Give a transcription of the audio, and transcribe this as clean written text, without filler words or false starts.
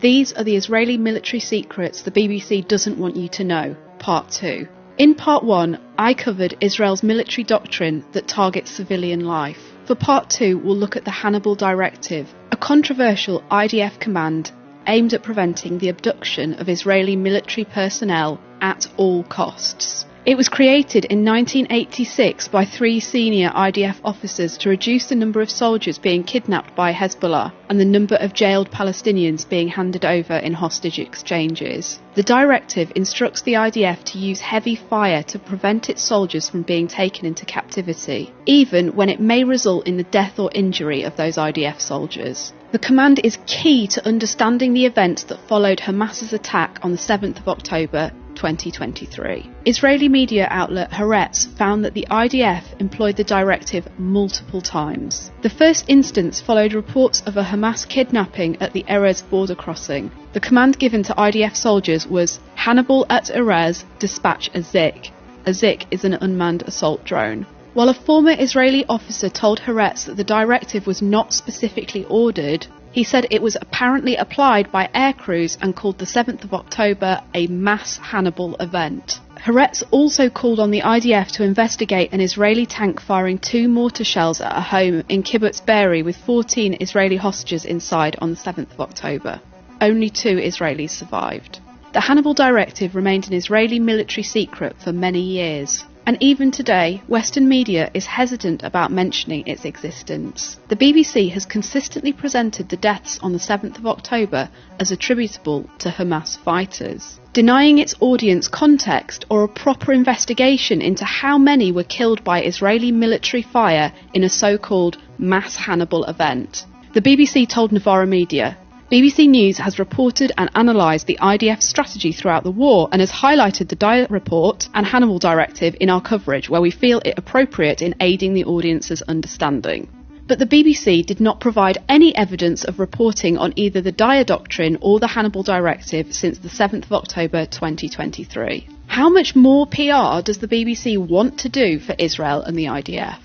These are the Israeli military secrets the BBC doesn't want you to know, Part 2. In Part 1, I covered Israel's military doctrine that targets civilian life. For Part 2, we'll look at the Hannibal Directive, a controversial IDF command aimed at preventing the abduction of Israeli military personnel at all costs. It was created in 1986 by 3 senior IDF officers to reduce the number of soldiers being kidnapped by Hezbollah and the number of jailed Palestinians being handed over in hostage exchanges. The directive instructs the IDF to use heavy fire to prevent its soldiers from being taken into captivity, even when it may result in the death or injury of those IDF soldiers. The command is key to understanding the events that followed Hamas's attack on the 7th of October 2023. Israeli media outlet Haaretz found that the IDF employed the directive multiple times. The first instance followed reports of a Hamas kidnapping at the Erez border crossing. The command given to IDF soldiers was Hannibal at Erez, dispatch a Zik. A Zik is an unmanned assault drone. While a former Israeli officer told Haaretz that the directive was not specifically ordered, he said it was apparently applied by air crews and called the 7th of October a mass Hannibal event. Haaretz also called on the IDF to investigate an Israeli tank firing 2 mortar shells at a home in Kibbutz Be'eri with 14 Israeli hostages inside on the 7th of October. Only 2 Israelis survived. The Hannibal Directive remained an Israeli military secret for many years. And even today, Western media is hesitant about mentioning its existence. The BBC has consistently presented the deaths on the 7th of October as attributable to Hamas fighters, denying its audience context or a proper investigation into how many were killed by Israeli military fire in a so-called mass Hannibal event. The BBC told Novara Media, BBC News has reported and analysed the IDF strategy throughout the war and has highlighted the Dyer Report and Hannibal Directive in our coverage where we feel it appropriate in aiding the audience's understanding. But the BBC did not provide any evidence of reporting on either the Dyer Doctrine or the Hannibal Directive since the 7th of October 2023. How much more PR does the BBC want to do for Israel and the IDF?